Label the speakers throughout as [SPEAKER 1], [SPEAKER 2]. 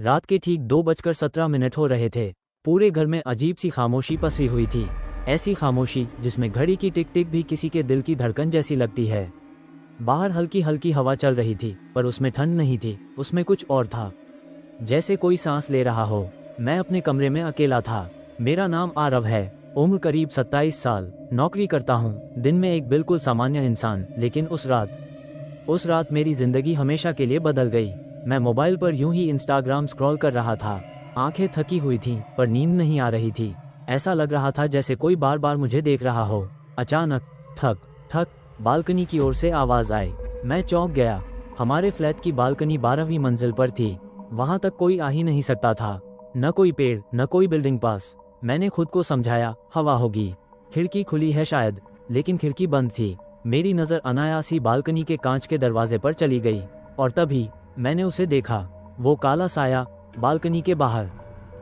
[SPEAKER 1] रात के ठीक 2:17 हो रहे थे। पूरे घर में अजीब सी खामोशी पसरी हुई थी, ऐसी खामोशी जिसमें घड़ी की टिक टिक भी किसी के दिल की धड़कन जैसी लगती है। बाहर हल्की हल्की हवा चल रही थी, पर उसमें ठंड नहीं थी, उसमें कुछ और था, जैसे कोई सांस ले रहा हो। मैं अपने कमरे में अकेला था। मेरा नाम आरव है, उम्र करीब 27 साल, नौकरी करता हूँ, दिन में एक बिल्कुल सामान्य इंसान। लेकिन उस रात मेरी जिंदगी हमेशा के लिए बदल गई। मैं मोबाइल पर यूं ही इंस्टाग्राम स्क्रॉल कर रहा था। आंखें थकी हुई थीं, पर नींद नहीं आ रही थी। ऐसा लग रहा था जैसे कोई बार बार मुझे देख रहा हो। अचानक ठक ठक बालकनी की ओर से आवाज आई। मैं चौंक गया। हमारे फ्लैट की बालकनी 12वीं मंजिल पर थी। वहां तक कोई आ ही नहीं सकता था, न कोई पेड़, न कोई बिल्डिंग पास। मैंने खुद को समझाया, हवा होगी, खिड़की खुली है शायद, लेकिन खिड़की बंद थी। मेरी नज़र अनायास ही बालकनी के कांच के दरवाजे पर चली गई, और तभी मैंने उसे देखा। वो काला साया बालकनी के बाहर,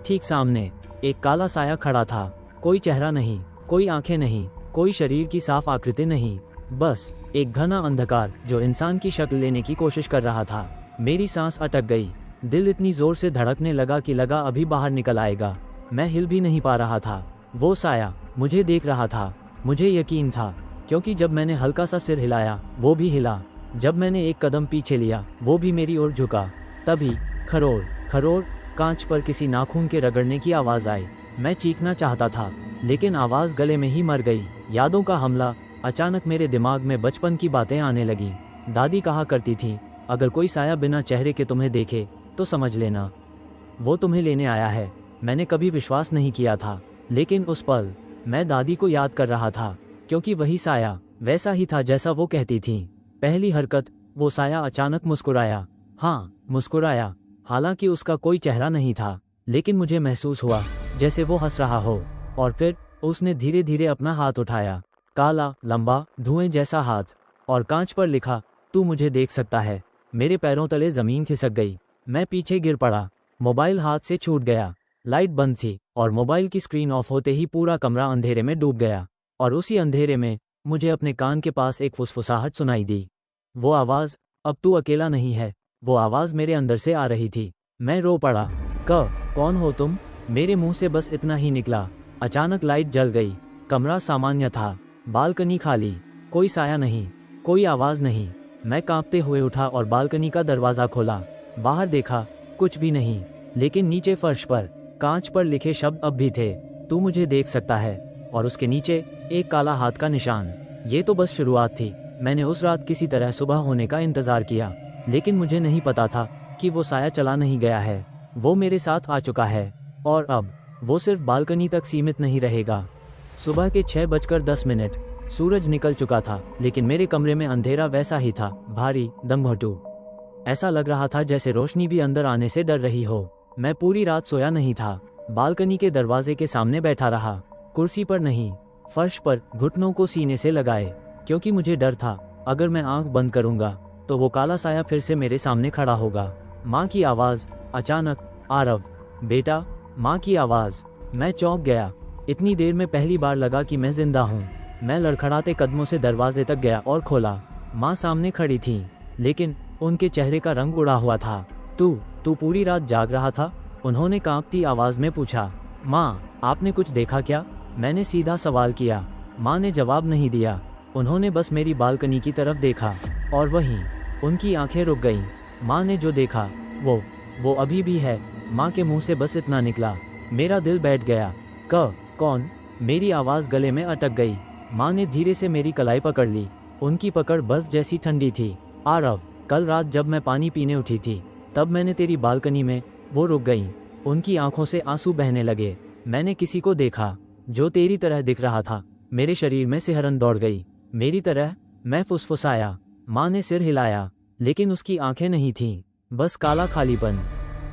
[SPEAKER 1] ठीक सामने एक काला साया खड़ा था। कोई चेहरा नहीं, कोई आंखें नहीं, कोई शरीर की साफ आकृति नहीं, बस एक घना अंधकार जो इंसान की शक्ल लेने की कोशिश कर रहा था। मेरी सांस अटक गई, दिल इतनी जोर से धड़कने लगा कि लगा अभी बाहर निकल आएगा। मैं हिल भी नहीं पा रहा था। वो साया मुझे देख रहा था। मुझे यकीन था, क्योंकि जब मैंने हल्का सा सिर हिलाया, वो भी हिला। जब मैंने एक कदम पीछे लिया, वो भी मेरी ओर झुका। तभी खरोड़ खरोड़ कांच पर किसी नाखून के रगड़ने की आवाज़ आई। मैं चीखना चाहता था, लेकिन आवाज़ गले में ही मर गई। यादों का हमला। अचानक मेरे दिमाग में बचपन की बातें आने लगी। दादी कहा करती थी, अगर कोई साया बिना चेहरे के तुम्हें देखे तो समझ लेना वो तुम्हें लेने आया है। मैंने कभी विश्वास नहीं किया था, लेकिन उस पल मैं दादी को याद कर रहा था, क्योंकि वही साया वैसा ही था जैसा वो कहती थी। पहली हरकत, वो साया अचानक मुस्कुराया। हाँ, मुस्कुराया। हालांकि उसका कोई चेहरा नहीं था, लेकिन मुझे महसूस हुआ जैसे वो हंस रहा हो। और फिर उसने धीरे धीरे अपना हाथ उठाया, काला, लंबा, धुएं जैसा हाथ, और कांच पर लिखा, तू मुझे देख सकता है। मेरे पैरों तले जमीन खिसक गई। मैं पीछे गिर पड़ा। मोबाइल हाथ से छूट गया। लाइट बंद थी, और मोबाइल की स्क्रीन ऑफ होते ही पूरा कमरा अंधेरे में डूब गया। और उसी अंधेरे में मुझे अपने कान के पास एक फुसफुसाहट सुनाई दी। वो आवाज़, अब तू अकेला नहीं है। वो आवाज़ मेरे अंदर से आ रही थी। मैं रो पड़ा। कौन हो तुम? मेरे मुंह से बस इतना ही निकला। अचानक लाइट जल गई। कमरा सामान्य था, बालकनी खाली, कोई साया नहीं, कोई आवाज़ नहीं। मैं कांपते हुए उठा और बालकनी का दरवाज़ा खोला। बाहर देखा, कुछ भी नहीं, लेकिन नीचे फर्श पर कांच पर लिखे शब्द अब भी थे, तू मुझे देख सकता है। और उसके नीचे एक काला हाथ का निशान। ये तो बस शुरुआत थी। मैंने उस रात किसी तरह सुबह होने का इंतज़ार किया, लेकिन मुझे नहीं पता था कि वो साया चला नहीं गया है, वो मेरे साथ आ चुका है। और अब वो सिर्फ बालकनी तक सीमित नहीं रहेगा। सुबह के 6:10, सूरज निकल चुका था, लेकिन मेरे कमरे में अंधेरा वैसा ही था, भारी, दमघटू। ऐसा लग रहा था जैसे रोशनी भी अंदर आने से डर रही हो। मैं पूरी रात सोया नहीं था। बालकनी के दरवाजे के सामने बैठा रहा, कुर्सी पर नहीं, फर्श पर, घुटनों को सीने से लगाए, क्योंकि मुझे डर था, अगर मैं आंख बंद करूंगा तो वो काला साया फिर से मेरे सामने खड़ा होगा। माँ की आवाज़, अचानक, आरव, बेटा। माँ की आवाज़। मैं चौंक गया। इतनी देर में पहली बार लगा कि मैं जिंदा हूँ। मैं लड़खड़ाते कदमों से दरवाजे तक गया और खोला। माँ सामने खड़ी थी, लेकिन उनके चेहरे का रंग उड़ा हुआ था। तू पूरी रात जाग रहा था? उन्होंने कांपती आवाज़ में पूछा। माँ, आपने कुछ देखा क्या? मैंने सीधा सवाल किया। माँ ने जवाब नहीं दिया। उन्होंने बस मेरी बालकनी की तरफ देखा, और वहीं उनकी आंखें रुक गईं। माँ ने जो देखा वो अभी भी है। माँ के मुंह से बस इतना निकला। मेरा दिल बैठ गया। कौन? मेरी आवाज़ गले में अटक गई। माँ ने धीरे से मेरी कलाई पकड़ ली। उनकी पकड़ बर्फ जैसी ठंडी थी। आरव, कल रात जब मैं पानी पीने उठी थी, तब मैंने तेरी बालकनी में। वो रुक गईं। उनकी आंखों से आंसू बहने लगे। मैंने किसी को देखा जो तेरी तरह दिख रहा था। मेरे शरीर में सिहरन दौड़ गई। मेरी तरह? मैं फुसफुसाया। माँ ने सिर हिलाया, लेकिन उसकी आंखें नहीं थीं, बस काला खालीपन।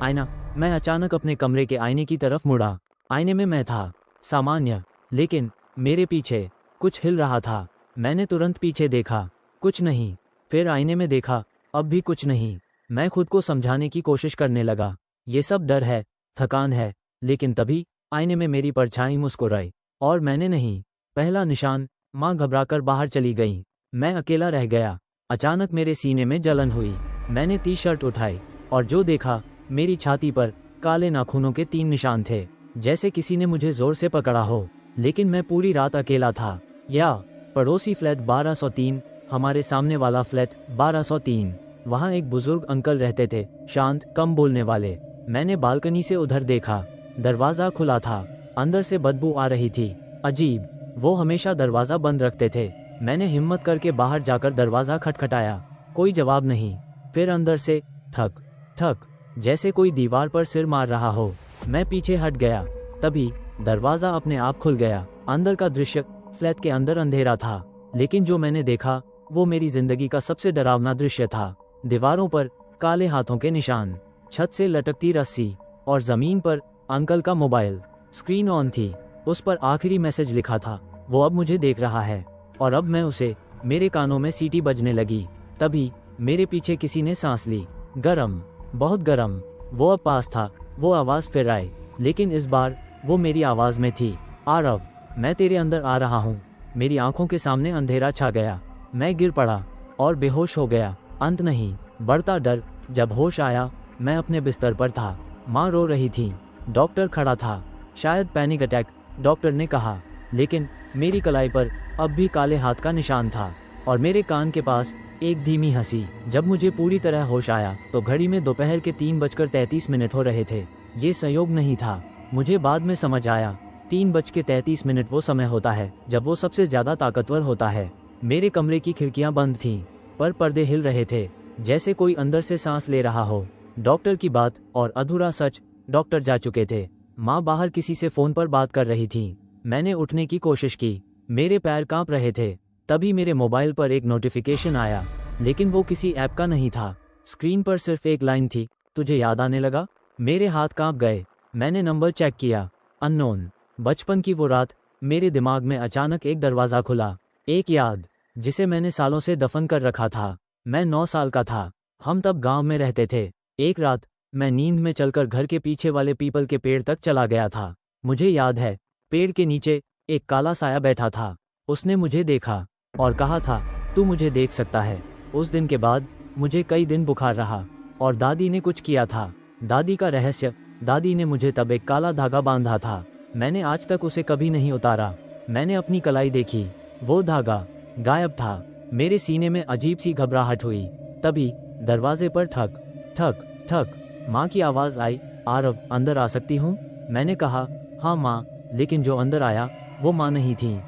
[SPEAKER 1] आईना। मैं अचानक अपने कमरे के आईने की तरफ मुड़ा। आईने में मैं था, सामान्य, लेकिन मेरे पीछे कुछ हिल रहा था। मैंने तुरंत पीछे देखा, कुछ नहीं। फिर आईने में देखा, अब भी कुछ नहीं। मैं खुद को समझाने की कोशिश करने लगा, ये सब डर है, थकान है। लेकिन तभी आईने में मेरी परछाई मुस्कुराई, और मैंने नहीं। पहला निशान। माँ घबराकर बाहर चली गई। मैं अकेला रह गया। अचानक मेरे सीने में जलन हुई। मैंने टी शर्ट उठाई, और जो देखा, मेरी छाती पर काले नाखूनों के 3 निशान थे, जैसे किसी ने मुझे जोर से पकड़ा हो। लेकिन मैं पूरी रात अकेला था। या पड़ोसी फ्लैट 1203, हमारे सामने वाला फ्लैट 1203। वहाँ एक बुजुर्ग अंकल रहते थे, शांत, कम बोलने वाले। मैंने बालकनी से उधर देखा। दरवाज़ा खुला था, अंदर से बदबू आ रही थी। अजीब, वो हमेशा दरवाज़ा बंद रखते थे। मैंने हिम्मत करके बाहर जाकर दरवाज़ा खटखटाया। कोई जवाब नहीं। फिर अंदर से ठक ठक, जैसे कोई दीवार पर सिर मार रहा हो। मैं पीछे हट गया। तभी दरवाज़ा अपने आप खुल गया। अंदर का दृश्य, फ्लैट के अंदर अंधेरा था, लेकिन जो मैंने देखा वो मेरी जिंदगी का सबसे डरावना दृश्य था। दीवारों पर काले हाथों के निशान, छत से लटकती रस्सी, और जमीन पर अंकल का मोबाइल। स्क्रीन ऑन थी, उस पर आखिरी मैसेज लिखा था, वो अब मुझे देख रहा है। और अब मैं उसे, मेरे कानों में सीटी बजने लगी। तभी मेरे पीछे किसी ने सांस ली। गरम, बहुत गरम। वो अब पास था। वो आवाज़ फिर आई, लेकिन इस बार वो मेरी आवाज़ में थी। आरव, मैं तेरे अंदर आ रहा हूँ। मेरी आंखों के सामने अंधेरा छा गया। मैं गिर पड़ा और बेहोश हो गया। अंत नहीं, बढ़ता डर। जब होश आया, मैं अपने बिस्तर पर था। माँ रो रही थी। डॉक्टर खड़ा था। शायद पैनिक अटैक, डॉक्टर ने कहा। लेकिन मेरी कलाई पर अब भी काले हाथ का निशान था, और मेरे कान के पास एक धीमी हंसी। जब मुझे पूरी तरह होश आया तो घड़ी में दोपहर के 3:33 हो रहे थे। ये संयोग नहीं था, मुझे बाद में समझ आया। 3:33 वो समय होता है जब वो सबसे ज्यादा ताकतवर होता है। मेरे कमरे की खिड़कियां बंद थीं, पर पर्दे हिल रहे थे, जैसे कोई अंदर से सांस ले रहा हो। डॉक्टर की बात और अधूरा सच, डॉक्टर जा चुके थे। माँ बाहर किसी से फोन पर बात कर रही थी। मैंने उठने की कोशिश की, मेरे पैर कांप रहे थे। तभी मेरे मोबाइल पर एक नोटिफिकेशन आया, लेकिन वो किसी ऐप का नहीं था। स्क्रीन पर सिर्फ एक लाइन थी, तुझे याद आने लगा। मेरे हाथ कांप गए। मैंने नंबर चेक किया, अननोन। बचपन की वो रात, मेरे दिमाग में अचानक एक दरवाज़ा खुला। एक याद, जिसे मैंने सालों से दफन कर रखा था। मैं 9 साल का था। हम तब गांव में रहते थे। एक रात मैं नींद में चलकर घर के पीछे वाले पीपल के पेड़ तक चला गया था। मुझे याद है, पेड़ के नीचे एक काला साया बैठा था। उसने मुझे देखा और कहा था, तू मुझे देख सकता है। उस दिन के बाद मुझे कई दिन बुखार रहा, और दादी ने कुछ किया था। दादी का रहस्य, दादी ने मुझे तब एक काला धागा बांधा था। मैंने आज तक उसे कभी नहीं उतारा। मैंने अपनी कलाई देखी, वो धागा गायब था। मेरे सीने में अजीब सी घबराहट हुई। तभी दरवाजे पर ठक ठक ठक माँ की आवाज़ आई, आरव, अंदर आ सकती हूँ? मैंने कहा, हाँ माँ। लेकिन जो अंदर आया वो माँ नहीं थी।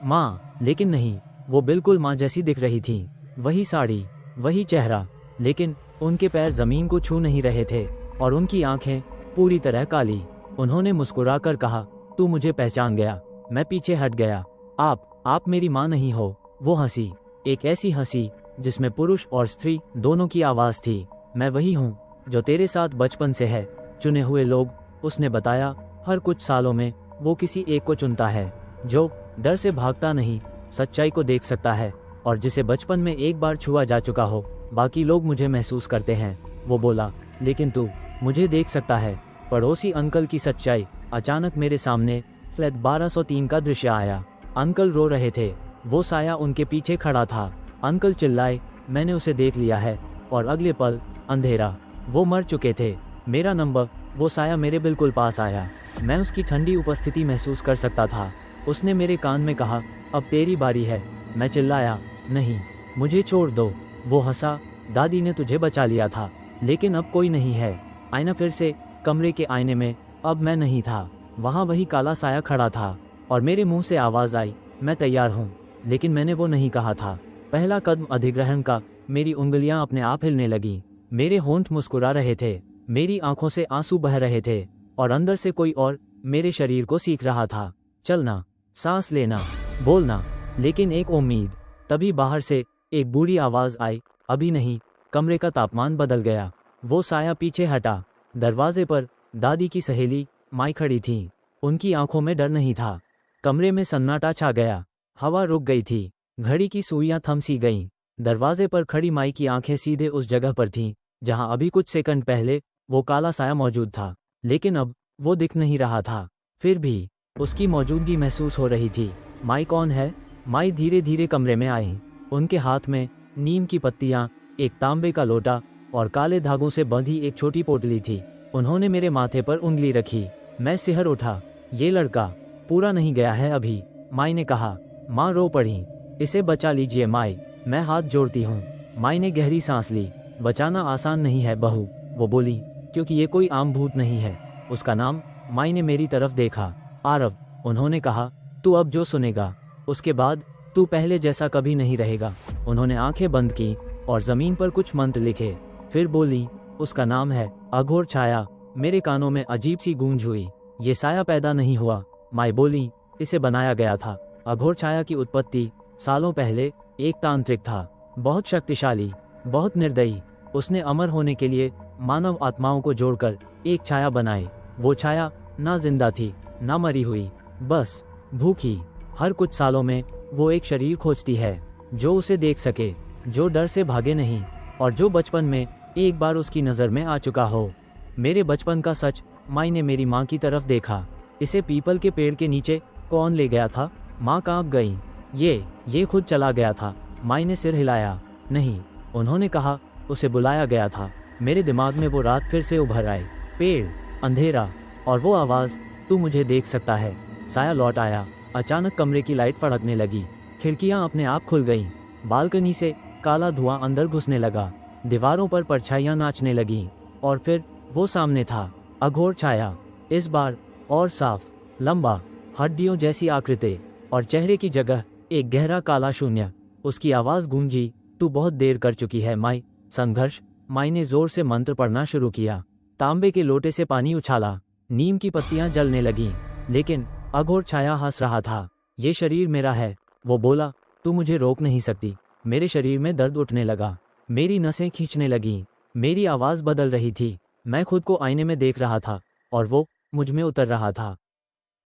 [SPEAKER 1] माँ, लेकिन नहीं, वो बिल्कुल माँ जैसी दिख रही थी। वही साड़ी, वही चेहरा, लेकिन उनके पैर जमीन को छू नहीं रहे थे, और उनकी आंखें पूरी तरह काली। उन्होंने मुस्कुराकर कहा, तू मुझे पहचान गया? मैं पीछे हट गया। आप मेरी माँ नहीं हो। वो हंसी, एक ऐसी हंसी जिसमें पुरुष और स्त्री दोनों की आवाज़ थी। मैं वही हूँ जो तेरे साथ बचपन से है। चुने हुए लोग, उसने बताया, हर कुछ सालों में वो किसी एक को चुनता है, जो डर से भागता नहीं, सच्चाई को देख सकता है, और जिसे बचपन में एक बार छुआ जा चुका हो। बाकी लोग मुझे महसूस करते हैं। वो बोला, लेकिन तू मुझे देख सकता है। पड़ोसी अंकल की सच्चाई। अचानक मेरे सामने फ्लैट 1203 का दृश्य आया। अंकल रो रहे थे। वो साया उनके पीछे खड़ा था। अंकल चिल्लाए, मैंने उसे देख लिया है। और अगले पल अंधेरा, वो मर चुके थे। मेरा नंबर, वो साया मेरे बिल्कुल पास आया। मैं उसकी ठंडी उपस्थिति महसूस कर सकता था। उसने मेरे कान में कहा, अब तेरी बारी है। मैं चिल्लाया, नहीं, मुझे छोड़ दो। वो हंसा, दादी ने तुझे बचा लिया था, लेकिन अब कोई नहीं है। आईना फिर से, कमरे के आईने में अब मैं नहीं था। वहाँ वही काला साया खड़ा था, और मेरे मुंह से आवाज़ आई, मैं तैयार हूँ। लेकिन मैंने वो नहीं कहा था। पहला कदम अधिग्रहण का। मेरी उंगलियां अपने आप हिलने लगीं। मेरे होंठ मुस्कुरा रहे थे। मेरी आंखों से आंसू बह रहे थे, और अंदर से कोई और मेरे शरीर को सीख रहा था। चलना, सांस लेना, बोलना, लेकिन एक उम्मीद। तभी बाहर से एक बूढ़ी आवाज़ आई, अभी नहीं। कमरे का तापमान बदल गया। वो साया पीछे हटा। दरवाजे पर दादी की सहेली माई खड़ी थी। उनकी आंखों में डर नहीं था। कमरे में सन्नाटा छा गया। हवा रुक गई थी। घड़ी की सुइयां थम सी गईं। दरवाजे पर खड़ी माई की आंखें सीधे उस जगह पर थीं जहां अभी कुछ सेकंड पहले वो काला साया मौजूद था। लेकिन अब वो दिख नहीं रहा था। फिर भी उसकी मौजूदगी महसूस हो रही थी। माई कौन है? माई धीरे धीरे कमरे में आई। उनके हाथ में नीम की पत्तियां, एक तांबे का लोटा और काले धागों से बंधी एक छोटी पोटली थी। उन्होंने मेरे माथे पर उंगली रखी। मैं सिहर उठा। ये लड़का पूरा नहीं गया है अभी, माई ने कहा। माँ रो पड़ी। इसे बचा लीजिए माई, मैं हाथ जोड़ती हूँ। माई ने गहरी सांस ली। बचाना आसान नहीं है बहू, वो बोली, क्योंकि ये कोई आम भूत नहीं है। उसका नाम, माई ने मेरी तरफ देखा, आरव। उन्होंने कहा, तू अब जो सुनेगा उसके बाद तू पहले जैसा कभी नहीं रहेगा। उन्होंने आंखें बंद की और जमीन पर कुछ मंत्र लिखे। फिर बोली, उसका नाम है अघोर छाया। मेरे कानों में अजीब सी गूंज हुई। ये साया पैदा नहीं हुआ, माई बोली, इसे बनाया गया था। अघोर छाया की उत्पत्ति सालों पहले एक तांत्रिक था, बहुत शक्तिशाली, बहुत निर्दयी। उसने अमर होने के लिए मानव आत्माओं को जोड़कर एक छाया बनाई। वो छाया ना जिंदा थी ना मरी हुई, बस भूखी। हर कुछ सालों में वो एक शरीर खोजती है जो उसे देख सके, जो डर से भागे नहीं, और जो बचपन में एक बार उसकी नज़र में आ चुका हो। मेरे बचपन का सच, माई ने मेरी माँ की तरफ देखा। इसे पीपल के पेड़ के नीचे कौन ले गया था? माँ कांप गई। ये खुद चला गया था। माई ने सिर हिलाया। नहीं, उन्होंने कहा, उसे बुलाया गया था। मेरे दिमाग में वो रात फिर से उभर आई। पेड़, अंधेरा और वो आवाज़, तू मुझे देख सकता है। साया लौट आया। अचानक कमरे की लाइट फड़कने लगी। खिड़कियां अपने आप खुल गईं। बालकनी से काला धुआं अंदर घुसने लगा। दीवारों पर परछाइयां नाचने लगीं। और फिर वो सामने था, अघोर छाया। इस बार और साफ, लंबा, हड्डियों जैसी आकृति, और चेहरे की जगह एक गहरा काला शून्य। उसकी आवाज़ गूंजी, तू बहुत देर कर चुकी है माई। संघर्ष। माई ने जोर से मंत्र पढ़ना शुरू किया। तांबे के लोटे से पानी उछाला। नीम की पत्तियां जलने लगीं। लेकिन अघोर छाया हंस रहा था। ये शरीर मेरा है, वो बोला, तू मुझे रोक नहीं सकती। मेरे शरीर में दर्द उठने लगा। मेरी नसें खींचने लगीं। मेरी आवाज़ बदल रही थी। मैं खुद को आईने में देख रहा था और वो मुझ में उतर रहा था।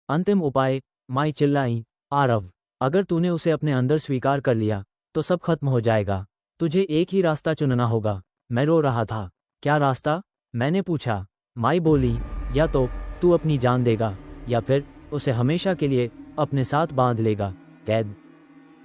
[SPEAKER 1] अंतिम उपाय, माई चिल्लाई, आरव, अगर तूने उसे अपने अंदर स्वीकार कर लिया तो सब खत्म हो जाएगा। तुझे एक ही रास्ता चुनना होगा। मैं रो रहा था। क्या रास्ता? मैंने पूछा। माई बोली, या तो तू अपनी जान देगा या फिर उसे हमेशा के लिए अपने साथ बांध लेगा। कैद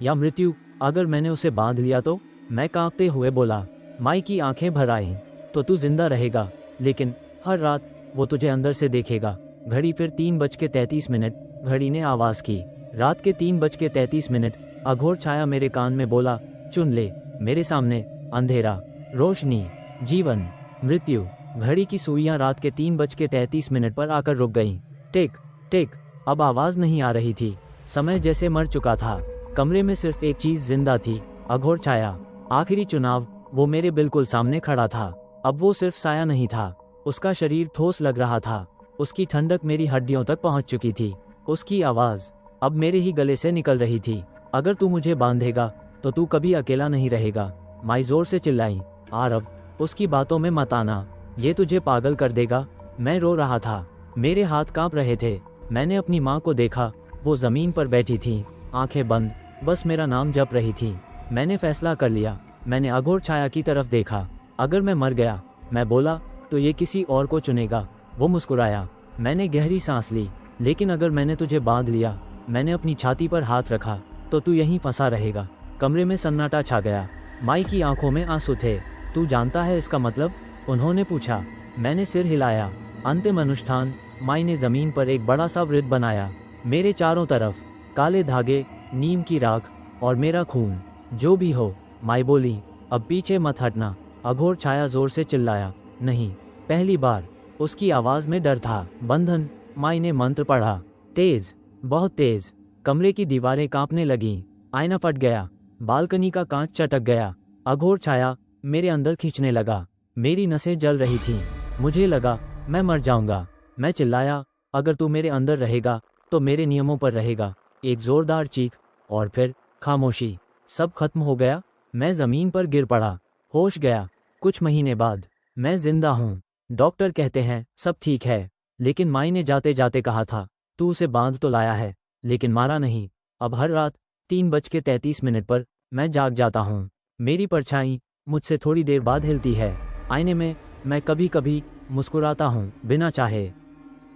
[SPEAKER 1] या मृत्यु। अगर मैंने उसे बांध लिया तो? मैं कांपते हुए बोला। माई की आंखें भर आईं। तो तू जिंदा रहेगा, लेकिन हर रात वो तुझे अंदर से देखेगा। घड़ी फिर 3:33। घड़ी ने आवाज़ की। रात के 3:33। अघोर छाया मेरे कान में बोला, चुन ले। मेरे सामने अंधेरा, रोशनी, जीवन, मृत्यु। घड़ी की सुइयां रात के 3:33 पर आकर रुक गईं। टिक टिक। अब आवाज़ नहीं आ रही थी। समय जैसे मर चुका था। कमरे में सिर्फ एक चीज़ जिंदा थी, अघोर छाया। आखिरी चुनाव, वो मेरे बिल्कुल सामने खड़ा था। अब वो सिर्फ साया नहीं था, उसका शरीर ठोस लग रहा था। उसकी ठंडक मेरी हड्डियों तक पहुंच चुकी थी। उसकी आवाज़ अब मेरे ही गले से निकल रही थी। अगर तू मुझे बांधेगा तो तू कभी अकेला नहीं रहेगा। माई जोर से चिल्लाई, आरव, उसकी बातों में मत आना, ये तुझे पागल कर देगा। मैं रो रहा था। मेरे हाथ कांप रहे थे। मैंने अपनी माँ को देखा। वो जमीन पर बैठी थी, आंखें बंद, बस मेरा नाम जप रही थी। मैंने फैसला कर लिया। मैंने अघोर छाया की तरफ देखा। अगर मैं मर गया, मैं बोला, तो ये किसी और को चुनेगा। वो मुस्कुराया। मैंने गहरी सांस ली। लेकिन अगर मैंने तुझे बांध लिया, मैंने अपनी छाती पर हाथ रखा, तो तू यहीं फंसा रहेगा। कमरे में सन्नाटा छा गया। माई की आंखों में आंसू थे। तू जानता है इसका मतलब? उन्होंने पूछा। मैंने सिर हिलाया। अंतिम अनुष्ठान। माई ने जमीन पर एक बड़ा सा वृत्त बनाया। मेरे चारों तरफ काले धागे, नीम की राख और मेरा खून। जो भी हो, माई बोली, अब पीछे मत हटना। अघोर छाया जोर से चिल्लाया। नहीं। पहली बार उसकी आवाज में डर था। बंधन। माई ने मंत्र पढ़ा। तेज, बहुत तेज। कमरे की दीवारें कांपने लगीं। आईना फट गया। बालकनी का कांच चटक गया। अघोर छाया मेरे अंदर खींचने लगा। मेरी नसें जल रही थीं। मुझे लगा मैं मर जाऊंगा। मैं चिल्लाया, अगर तू मेरे अंदर रहेगा तो मेरे नियमों पर रहेगा। एक जोरदार चीख और फिर खामोशी। सब खत्म हो गया। मैं जमीन पर गिर पड़ा। होश गया। कुछ महीने बाद मैं जिंदा हूँ। डॉक्टर कहते हैं सब ठीक है, लेकिन माई ने जाते जाते कहा था, तू उसे बांध तो लाया है, लेकिन मारा नहीं। अब हर रात 3:33 पर मैं जाग जाता हूँ। मेरी परछाई मुझसे थोड़ी देर बाद हिलती है। आईने में मैं कभी कभी मुस्कुराता हूँ, बिना चाहे।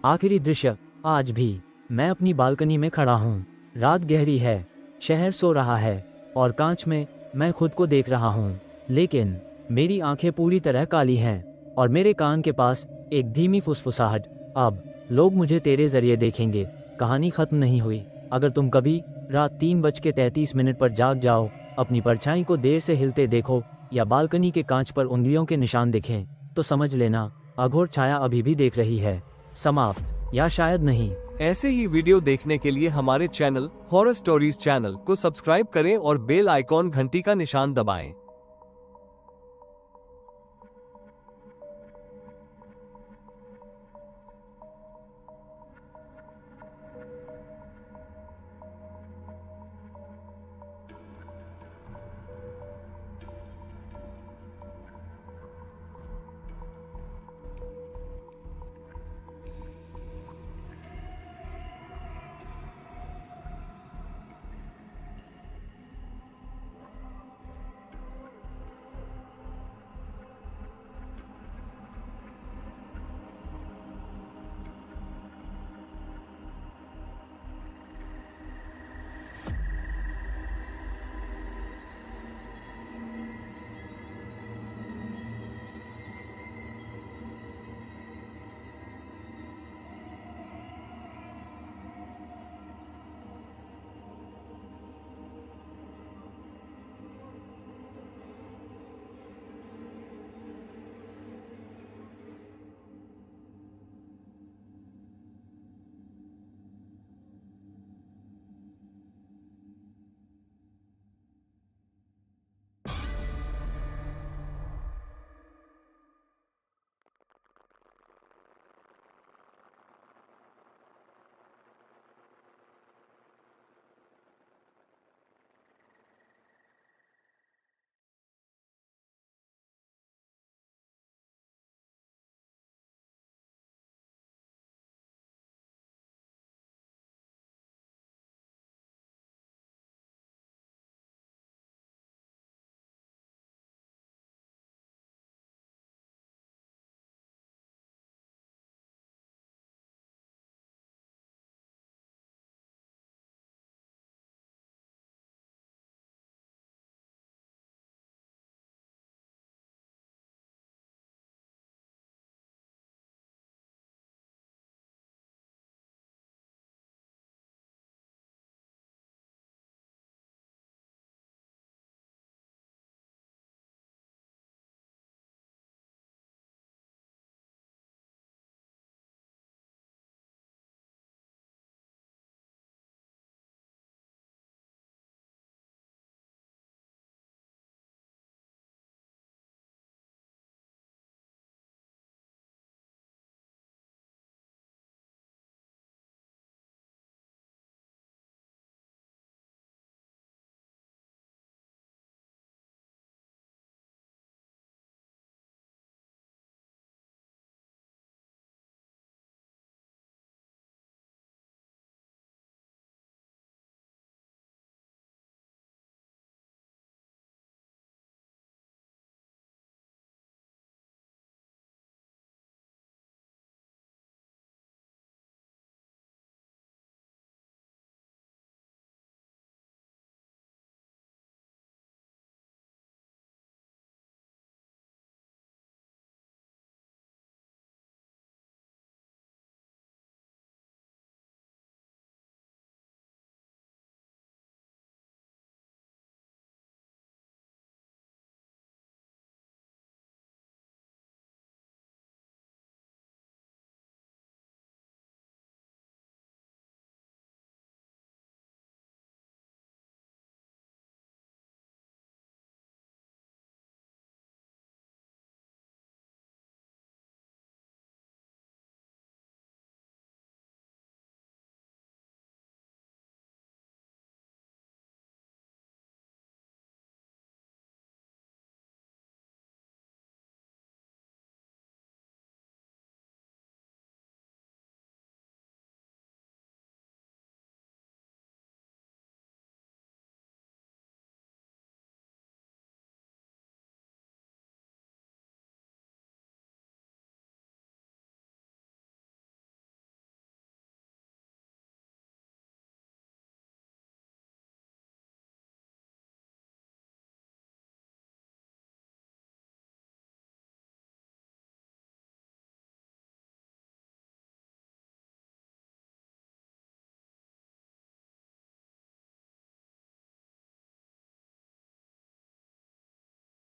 [SPEAKER 1] आखिरी दृश्य, आज भी मैं अपनी बालकनी में खड़ा हूँ। रात गहरी है, शहर सो रहा है और कांच में मैं खुद को देख रहा हूँ। लेकिन मेरी आंखें पूरी तरह काली हैं और मेरे कान के पास एक धीमी फुसफुसाहट, अब लोग मुझे तेरे जरिए देखेंगे। कहानी खत्म नहीं हुई। अगर तुम कभी रात 3:33 पर जाग जाओ, अपनी परछाई को देर से हिलते देखो या बालकनी के कांच पर उंगलियों के निशान दिखें, तो समझ लेना अघोर छाया अभी भी देख रही है। समाप्त, या शायद नहीं।
[SPEAKER 2] ऐसे ही वीडियो देखने के लिए हमारे चैनल हॉरर स्टोरीज चैनल को सब्सक्राइब करें और बेल आइकॉन घंटी का निशान दबाएं।